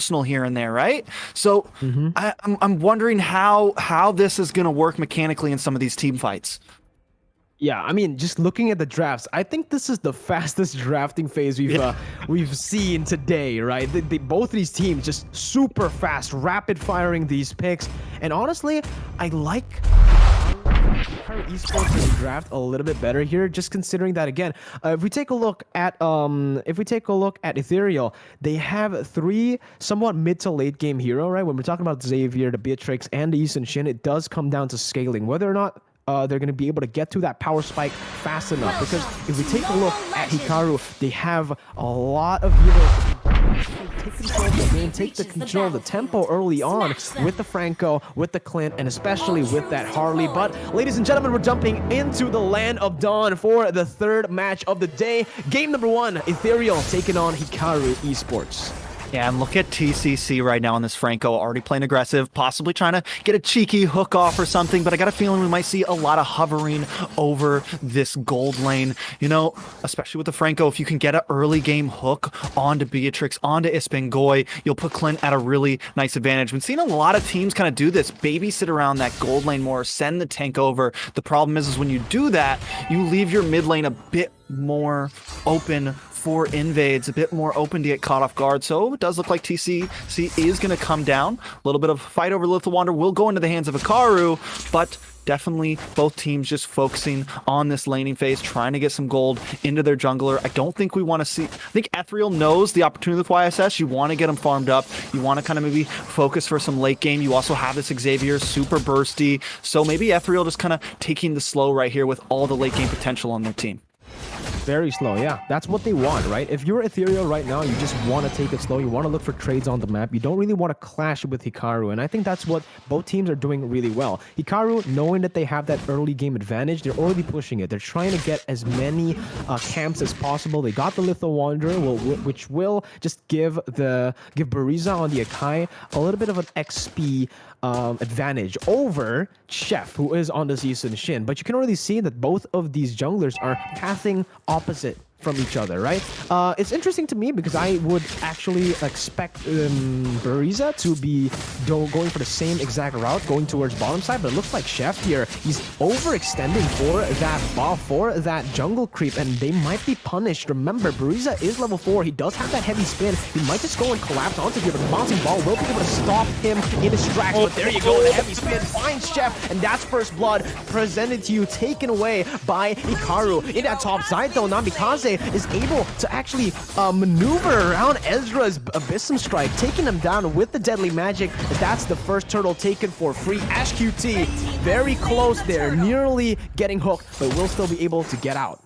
personal here and there, right? So I'm wondering how this is going to work mechanically in some of these team fights. Yeah, I mean, just looking at the drafts, I think this is the fastest drafting phase we've seen today, right? Both these teams just super fast, rapid firing these picks, and honestly, I like HIKARU Esports in the draft a little bit better here, just considering that again, if we take a look at ETHEREAL, they have 3 somewhat mid to late game hero, right? When we're talking about Xavier, the Beatrix, and the Yi Sun-shin, it does come down to scaling, whether or not they're going to be able to get to that power spike fast enough. Because if we take a look at HIKARU, they have a lot of heroes take control of the game, take the control of the tempo early on with the Franco, with the Clint, and especially with that Harley. But ladies and gentlemen, we're jumping into the Land of Dawn for the 3rd match of the day. Game number 1, ETHEREAL taking on HIKARU Esports. Yeah, and look at TCC right now on this Franco, already playing aggressive, possibly trying to get a cheeky hook off or something, but I got a feeling we might see a lot of hovering over this gold lane. You know, especially with the Franco, if you can get an early game hook onto Beatrix, onto Ispengoy, you'll put Clint at a really nice advantage. We've seen a lot of teams kind of do this, babysit around that gold lane more, send the tank over. The problem is when you do that, you leave your mid lane a bit more open for invades, a bit more open to get caught off guard. So it does look like TCC is going to come down. A little bit of fight over Lethal Wander will go into the hands of HIKARU, but definitely both teams just focusing on this laning phase, trying to get some gold into their jungler. I don't think we want to see... I think ETHEREAL knows the opportunity with YSS. You want to get them farmed up. You want to kind of maybe focus for some late game. You also have this Xavier, super bursty. So maybe ETHEREAL just kind of taking the slow right here with all the late game potential on their team. Very slow, yeah. That's what they want, right? If you're ETHEREAL right now, you just want to take it slow. You want to look for trades on the map. You don't really want to clash with HIKARU, and I think that's what both teams are doing really well. HIKARU, knowing that they have that early game advantage, they're already pushing it. They're trying to get as many camps as possible. They got the Lethal Wanderer, which will just give Bariza on the Akai a little bit of an XP advantage over Chef, who is on the Yi Sun-shin. But you can already see that both of these junglers are pathing opposite from each other, right? It's interesting to me because I would actually expect Bariza to be going for the same exact route, going towards bottom side, but it looks like Chef here, he's overextending for that buff, for that jungle creep, and they might be punished. Remember, Bariza is level 4. He does have that heavy spin. He might just go and collapse onto here, but the bouncing ball will be able to stop him in his tracks. But there you go, the heavy spin finds Chef, and that's first blood presented to you, taken away by HIKARU. In that top side, though, Namikaze is able to actually maneuver around Ezra's Abyssum Strike, taking him down with the deadly magic. That's the first turtle taken for free. Ash QT very close there, nearly getting hooked, but will still be able to get out.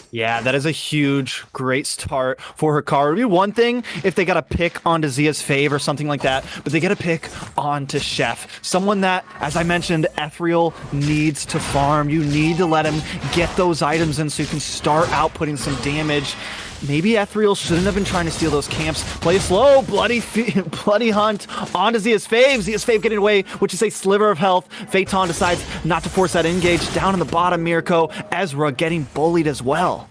Yeah, that is a huge, great start for HIKARU. It'd be one thing if they got a pick onto Zia's Fave or something like that, but they get a pick onto Chef. Someone that, as I mentioned, ETHEREAL needs to farm. You need to let him get those items in so you can start outputting some damage. Maybe ETHEREAL shouldn't have been trying to steal those camps. Play slow, bloody hunt onto Zia's Fave. Zia's Fave getting away, which is a sliver of health. Phaeton decides not to force that engage. Down in the bottom, Mirko. Ezra getting bullied as well.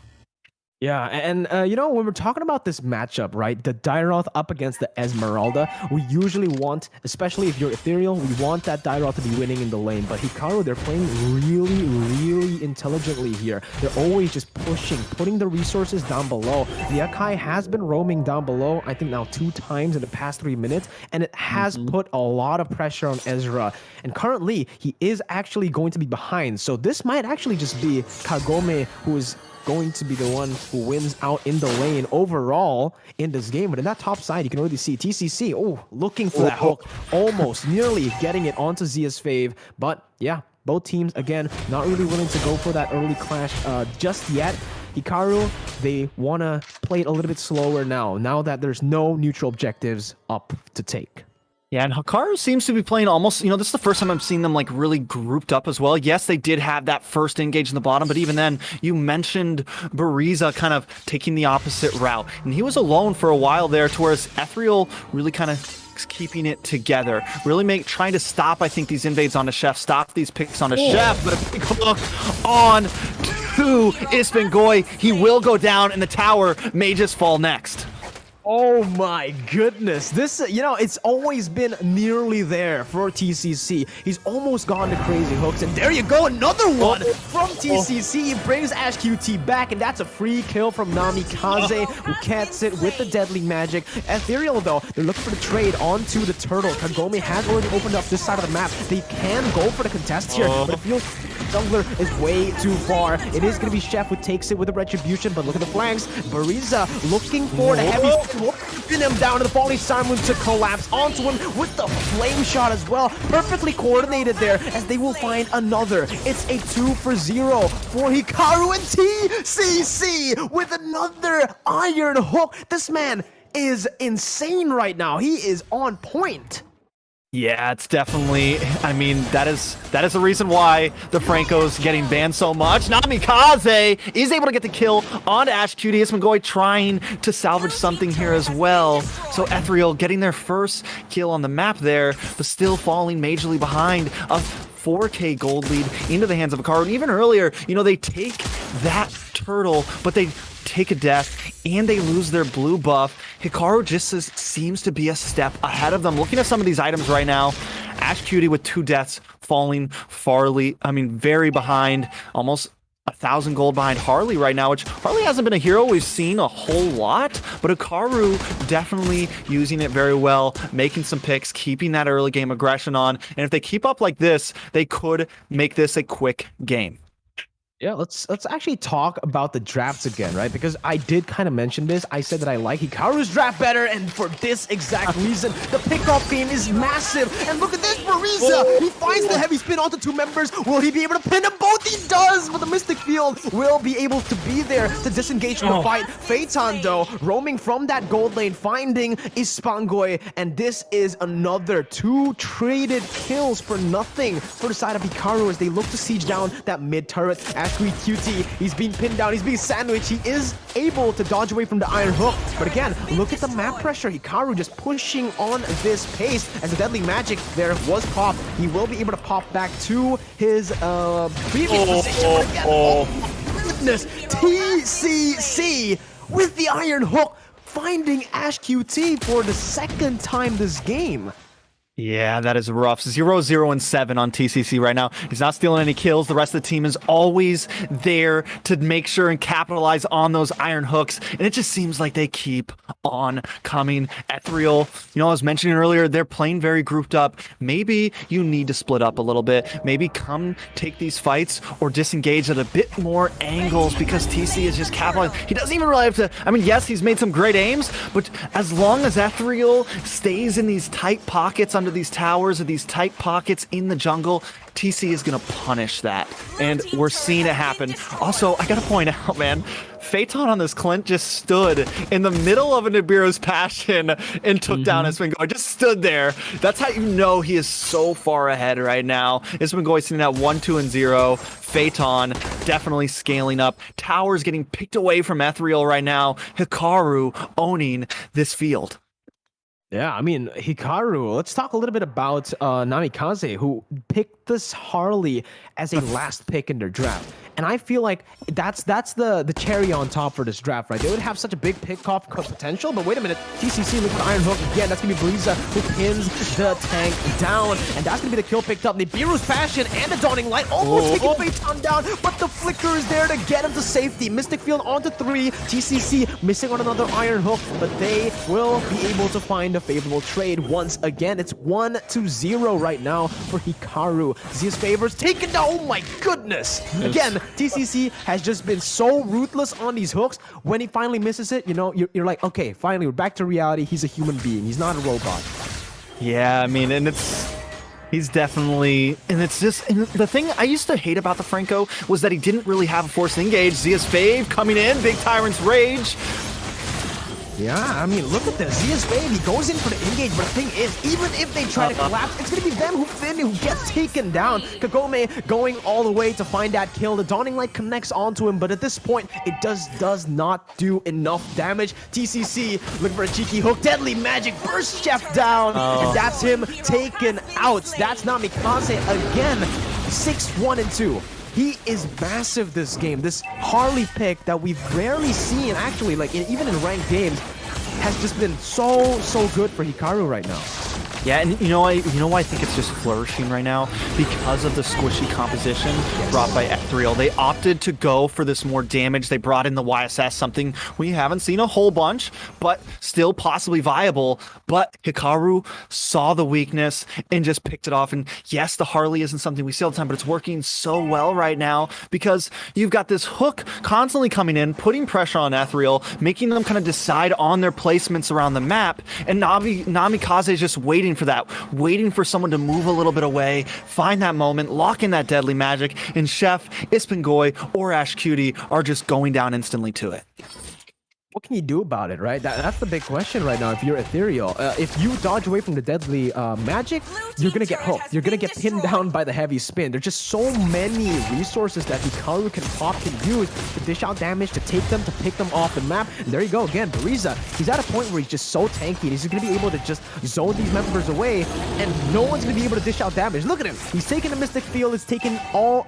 Yeah, and you know, when we're talking about this matchup, right, the Dairoth up against the Esmeralda, we usually want, especially if you're ETHEREAL, we want that Dairoth to be winning in the lane. But HIKARU, they're playing really, really intelligently here. They're always just pushing, putting the resources down below. The Akai has been roaming down below, I think now 2 times in the past 3 minutes, and it has put a lot of pressure on Ezra. And currently, he is actually going to be behind. So this might actually just be Kagome, who is going to be the one who wins out in the lane overall in this game. But in that top side, you can already see TCC, looking for that hook, almost nearly getting it onto Zia's Fave. But yeah, both teams, again, not really willing to go for that early clash just yet. HIKARU, they want to play it a little bit slower now that there's no neutral objectives up to take. Yeah, and HIKARU seems to be playing almost, you know, this is the first time I'm seeing them like really grouped up as well. Yes, they did have that first engage in the bottom, but even then, you mentioned Bariza kind of taking the opposite route. And he was alone for a while there, to whereas ETHEREAL really kind of keeping it together. Really trying to stop, I think, these invades onto Chef, stop these picks onto Chef, but a big look on to Ispengoy. He will go down, and the tower may just fall next. Oh my goodness. This, you know, it's always been nearly there for TCC. He's almost gone to crazy hooks. And there you go, another one from TCC. He brings Ash QT back, and that's a free kill from Namikaze, who can't sit with the deadly magic. Ethereal, though, they're looking for the trade onto the turtle. Kagome has already opened up this side of the map. They can go for the contest here, but it feels jungler is way too far. It is going to be Chef who takes it with a retribution, but look at the flanks. Bariza looking for the heavy spin, pin him down to the falling Simon to collapse onto him with the flame shot as well. Perfectly coordinated there as they will find another. It's a 2-for-0 for Hikaru and TCC with another iron hook. This man is insane right now. He is on point. Yeah, it's definitely, I mean, that is the reason why the Franco's getting banned so much. Namikaze is able to get the kill on Ash QT. Esmagoi trying to salvage something here as well. So Ethereal getting their first kill on the map there, but still falling majorly behind. A 4K gold lead into the hands of HIKARU. And even earlier, you know, they take that turtle, but they take a death and they lose their blue buff. HIKARU just seems to be a step ahead of them. Looking at some of these items right now, Ash QT with 2 deaths, falling very behind, almost 1,000 gold behind Harley right now, which Harley hasn't been a hero we've seen a whole lot, but HIKARU definitely using it very well, making some picks, keeping that early game aggression on, and if they keep up like this, they could make this a quick game. Yeah, let's actually talk about the drafts again, right? Because I did kind of mention this. I said that I like Hikaru's draft better, and for this exact reason, the pickoff game is massive. And look at this, Bariza! He finds the heavy spin onto 2 members. Will he be able to pin them both? He does! But the Mystic Field will be able to be there to disengage from the fight. Phaeton, though, roaming from that gold lane, finding Ispangoy, and this is another 2 traded kills for nothing for the side of Hikaru as they look to siege down that mid turret. QT, he's being pinned down, he's being sandwiched, he is able to dodge away from the iron hook, but again, look at the map pressure. Hikaru just pushing on this pace as the deadly magic there was popped. He will be able to pop back to his previous position, but again, oh my goodness, TCC with the iron hook, finding Ash QT for the 2nd time this game. Yeah, that is rough. 0-0-7 on TCC right now. He's not stealing any kills. The rest of the team is always there to make sure and capitalize on those iron hooks. And it just seems like they keep on coming. Ethereal, you know, I was mentioning earlier, they're playing very grouped up. Maybe you need to split up a little bit. Maybe come take these fights or disengage at a bit more angles because TC is just capitalizing. He doesn't even really have to, I mean, yes, he's made some great aims, but as long as Ethereal stays in these tight pockets under these towers or these tight pockets in the jungle, TC is going to punish that. And we're seeing it happen. Also, I got to point out, man, Phaeton on this Clint just stood in the middle of a Nibiru's Passion and took down Ispangoy. Just stood there. That's how you know he is so far ahead right now. Ispangoy sitting at 1-2-0. Phaeton definitely scaling up. Towers getting picked away from Ethereal right now. HIKARU owning this field. Yeah, I mean, Hikaru, let's talk a little bit about Namikaze, who picked this Harley as a last pick in their draft. And I feel like that's the cherry on top for this draft, right? They would have such a big pick-off potential, but wait a minute. TCC looking for Iron Hook again. That's going to be Bariza who pins the tank down. And that's going to be the kill picked up. Nibiru's Passion and the Dawning Light almost taking Phaeton down, but the Flicker is there to get him to safety. Mystic Field onto 3. TCC missing on another Iron Hook, but they will be able to find a favorable trade once again. It's 1-0 right now for Hikaru. Zia's favors taken down. Oh my goodness. Again, TCC has just been so ruthless on these hooks. When he finally misses it, you know, you're like, okay, finally, we're back to reality. He's a human being. He's not a robot. Yeah, I mean, and he's definitely, and it's just, and the thing I used to hate about the Franco was that he didn't really have a force engage. Zia's fave coming in, Big Tyrant's Rage. Yeah, I mean, look at this. Zia's fave, he goes in for the engage, but the thing is, even if they try to collapse, it's going to be them who gets taken down. Kagome going all the way to find that kill. The Dawning Light connects onto him, but at this point, it does not do enough damage. TCC looking for a cheeky hook. Deadly Magic burst Chef down, and that's him taken out. That's Namikaze again. 6-1-2. He is massive this game. This Harley pick that we've rarely seen, actually, like even in ranked games, has just been so good for Hikaru right now. Yeah, and you know why I think it's just flourishing right now? Because of the squishy composition brought by ETHEREAL. They opted to go for this more damage. They brought in the YSS, something we haven't seen a whole bunch, but still possibly viable. But Hikaru saw the weakness and just picked it off. And yes, the Harley isn't something we see all the time, but it's working so well right now because you've got this hook constantly coming in, putting pressure on ETHEREAL, making them kind of decide on their placements around the map. And Namikaze is just waiting for that, waiting for someone to move a little bit away, find that moment, lock in that deadly magic, and Chef, Ispingoy, or Ash Cutie are just going down instantly to it. What can you do about it, right? That's the big question right now if you're ETHEREAL. If you dodge away from the deadly magic, you're going to get hooked. You're going to get pinned down by the heavy spin. There's just so many resources that Hikaru can use to dish out damage, to take them, to pick them off the map. And there you go again, Bariza. He's at a point where he's just so tanky. He's going to be able to just zone these members away, and no one's going to be able to dish out damage. Look at him. He's taking the Mystic Field. He's taking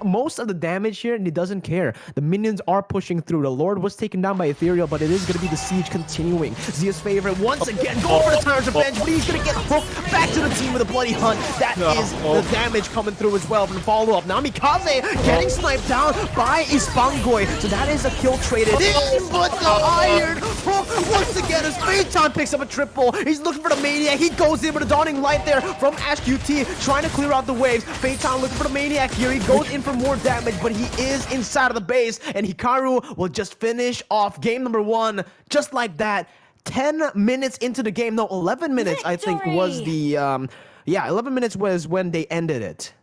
most of the damage here, and he doesn't care. The minions are pushing through. The Lord was taken down by ETHEREAL, but it is going to be the siege continuing. Zia's favorite once again going for the Tyrant's Revenge, but he's gonna get hooked back to the team with a bloody hunt. That is the damage coming through as well from the follow-up. Namikaze getting sniped down by Ispingoy, so that is a kill traded in, but the iron hook once again as Phaeton picks up a triple. He's looking for the Maniac. He goes in with a dawning light there from Ash QT, trying to clear out the waves. Phaeton looking for the Maniac here. He goes in for more damage, but he is inside of the base, and Hikaru will just finish off game number 1 just like that. 10 minutes into the game, no, 11 minutes I think was the 11 minutes was when they ended it.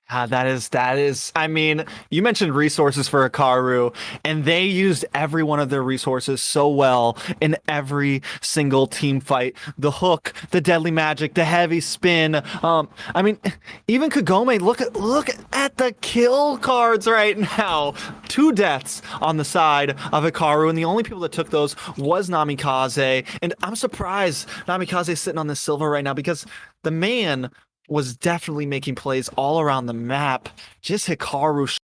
That is, I mean, you mentioned resources for Hikaru, and they used every one of their resources so well in every single team fight. The hook, the deadly magic, the heavy spin. I mean, even Kagome, look at the kill cards right now. 2 deaths on the side of Hikaru, and the only people that took those was Namikaze. And I'm surprised Namikaze's sitting on this silver right now because the man was definitely making plays all around the map. Just Hikaru